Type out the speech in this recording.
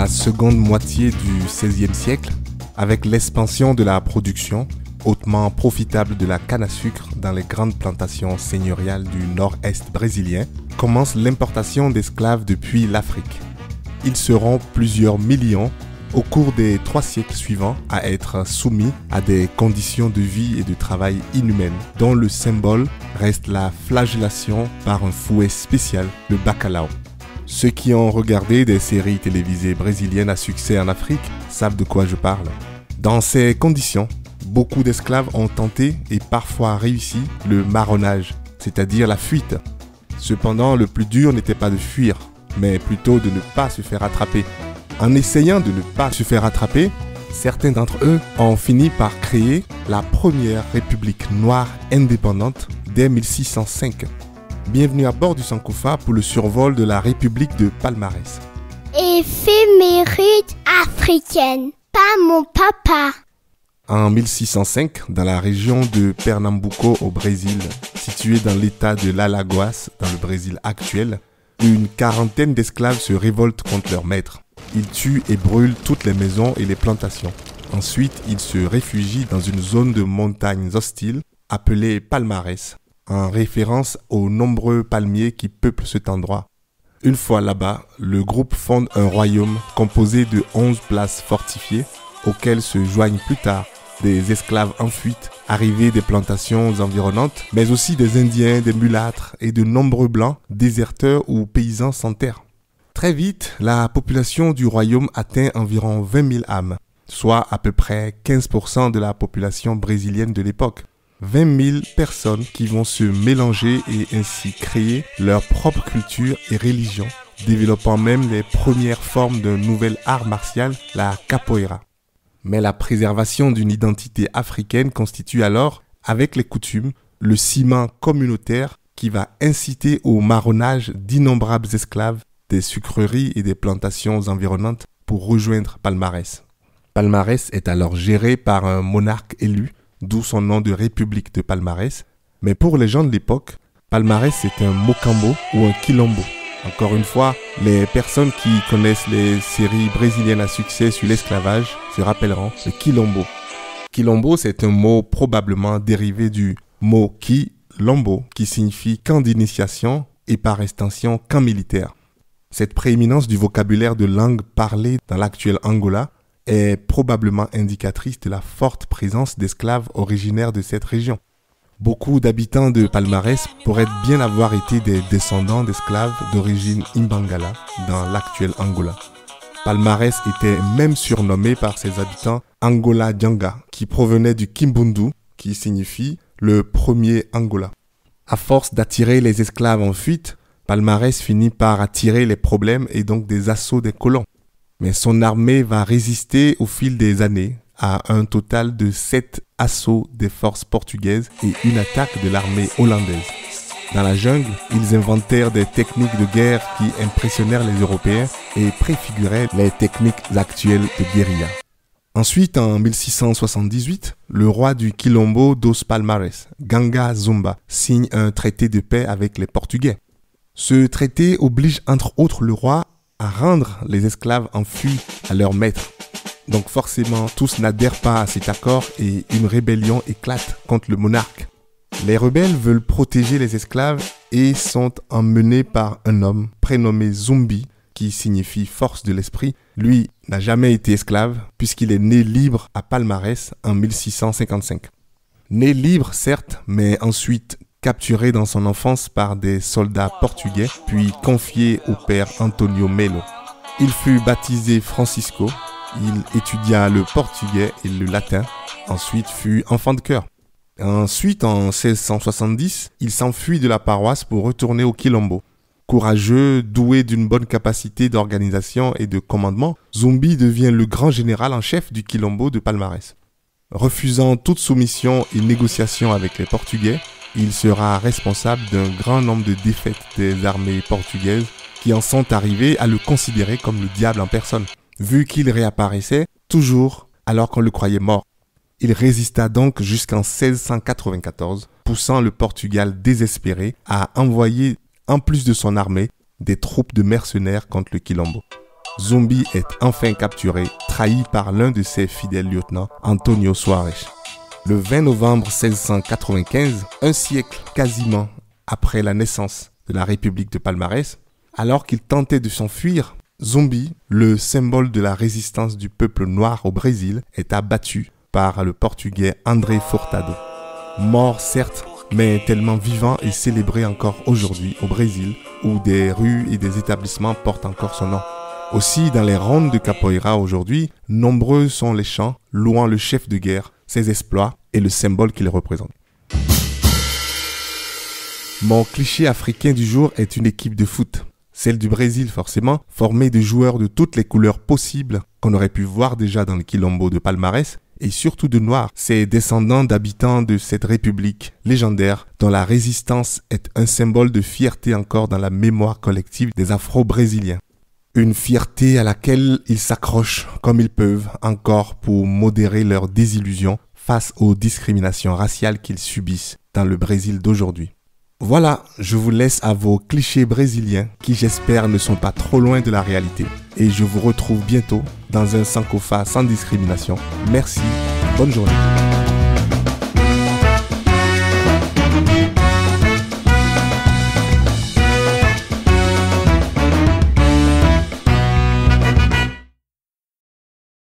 la seconde moitié du XVIe siècle, avec l'expansion de la production, hautement profitable de la canne à sucre dans les grandes plantations seigneuriales du nord-est brésilien, commence l'importation d'esclaves depuis l'Afrique. Ils seront plusieurs millions au cours des 3 siècles suivants à être soumis à des conditions de vie et de travail inhumaines, dont le symbole reste la flagellation par un fouet spécial, le bacalhau. Ceux qui ont regardé des séries télévisées brésiliennes à succès en Afrique savent de quoi je parle. Dans ces conditions, beaucoup d'esclaves ont tenté et parfois réussi le marronnage, c'est-à-dire la fuite. Cependant, le plus dur n'était pas de fuir, mais plutôt de ne pas se faire attraper. En essayant de ne pas se faire attraper, certains d'entre eux ont fini par créer la première république noire indépendante dès 1605. Bienvenue à bord du Sankofa pour le survol de la République de Palmarès. Éphéméride africaine, pas mon papa. En 1605, dans la région de Pernambuco au Brésil, située dans l'état de l'Alagoas dans le Brésil actuel, une quarantaine d'esclaves se révoltent contre leur maître. Ils tuent et brûlent toutes les maisons et les plantations. Ensuite, ils se réfugient dans une zone de montagnes hostiles appelée Palmarès, en référence aux nombreux palmiers qui peuplent cet endroit. Une fois là-bas, le groupe fonde un royaume composé de 11 places fortifiées auxquelles se joignent plus tard des esclaves en fuite arrivés des plantations environnantes, mais aussi des Indiens, des mulâtres et de nombreux blancs, déserteurs ou paysans sans terre. Très vite, la population du royaume atteint environ 20 000 âmes, soit à peu près 15% de la population brésilienne de l'époque. 20 000 personnes qui vont se mélanger et ainsi créer leur propre culture et religion, développant même les premières formes d'un nouvel art martial, la capoeira. Mais la préservation d'une identité africaine constitue alors, avec les coutumes, le ciment communautaire qui va inciter au marronnage d'innombrables esclaves des sucreries et des plantations environnantes pour rejoindre Palmarès. Palmarès est alors géré par un monarque élu, d'où son nom de République de Palmarès. Mais pour les gens de l'époque, Palmarès c'est un mocambo ou un quilombo. Encore une fois, les personnes qui connaissent les séries brésiliennes à succès sur l'esclavage se rappelleront le quilombo. Quilombo, c'est un mot probablement dérivé du mot quilombo, qui signifie camp d'initiation et par extension camp militaire. Cette prééminence du vocabulaire de langue parlée dans l'actuel Angola est probablement indicatrice de la forte présence d'esclaves originaires de cette région. Beaucoup d'habitants de Palmarès pourraient bien avoir été des descendants d'esclaves d'origine Imbangala dans l'actuel Angola. Palmarès était même surnommé par ses habitants Angola Djanga, qui provenait du Kimbundu, qui signifie le premier Angola. À force d'attirer les esclaves en fuite, Palmarès finit par attirer les problèmes et donc des assauts des colons. Mais son armée va résister au fil des années à un total de 7 assauts des forces portugaises et une attaque de l'armée hollandaise. Dans la jungle, ils inventèrent des techniques de guerre qui impressionnèrent les Européens et préfiguraient les techniques actuelles de guérilla. Ensuite, en 1678, le roi du Quilombo dos Palmarès, Ganga Zumba, signe un traité de paix avec les Portugais. Ce traité oblige entre autres le roi à rendre les esclaves en fuite à leur maître. Donc forcément, tous n'adhèrent pas à cet accord et une rébellion éclate contre le monarque. Les rebelles veulent protéger les esclaves et sont emmenés par un homme prénommé Zumbi, qui signifie force de l'esprit. Lui n'a jamais été esclave puisqu'il est né libre à Palmarès en 1655. Né libre certes, mais ensuite capturé dans son enfance par des soldats portugais, puis confié au père Antonio Melo. Il fut baptisé Francisco. Il étudia le portugais et le latin, ensuite fut enfant de chœur. Ensuite, en 1670, il s'enfuit de la paroisse pour retourner au Quilombo. Courageux, doué d'une bonne capacité d'organisation et de commandement, Zumbi devient le grand général en chef du Quilombo de Palmarès. Refusant toute soumission et négociation avec les Portugais, il sera responsable d'un grand nombre de défaites des armées portugaises qui en sont arrivées à le considérer comme le diable en personne, vu qu'il réapparaissait toujours alors qu'on le croyait mort. Il résista donc jusqu'en 1694, poussant le Portugal désespéré à envoyer, en plus de son armée, des troupes de mercenaires contre le Quilombo. Zumbi est enfin capturé, trahi par l'un de ses fidèles lieutenants, Antonio Soares. Le 20 novembre 1695, un siècle quasiment après la naissance de la République de Palmares, alors qu'il tentait de s'enfuir, Zumbi, le symbole de la résistance du peuple noir au Brésil, est abattu par le Portugais André Furtado. Mort certes, mais tellement vivant et célébré encore aujourd'hui au Brésil, où des rues et des établissements portent encore son nom. Aussi, dans les rondes de capoeira aujourd'hui, nombreux sont les chants louant le chef de guerre, ses exploits et le symbole qu'il représente. Mon cliché africain du jour est une équipe de foot. Celle du Brésil forcément, formée de joueurs de toutes les couleurs possibles qu'on aurait pu voir déjà dans le Quilombo de Palmares, et surtout de noirs, ces descendants d'habitants de cette république légendaire dont la résistance est un symbole de fierté encore dans la mémoire collective des Afro-Brésiliens. Une fierté à laquelle ils s'accrochent comme ils peuvent encore pour modérer leur désillusion face aux discriminations raciales qu'ils subissent dans le Brésil d'aujourd'hui. Voilà, je vous laisse à vos clichés brésiliens qui j'espère ne sont pas trop loin de la réalité. Et je vous retrouve bientôt dans un Sankofa sans discrimination. Merci, bonne journée.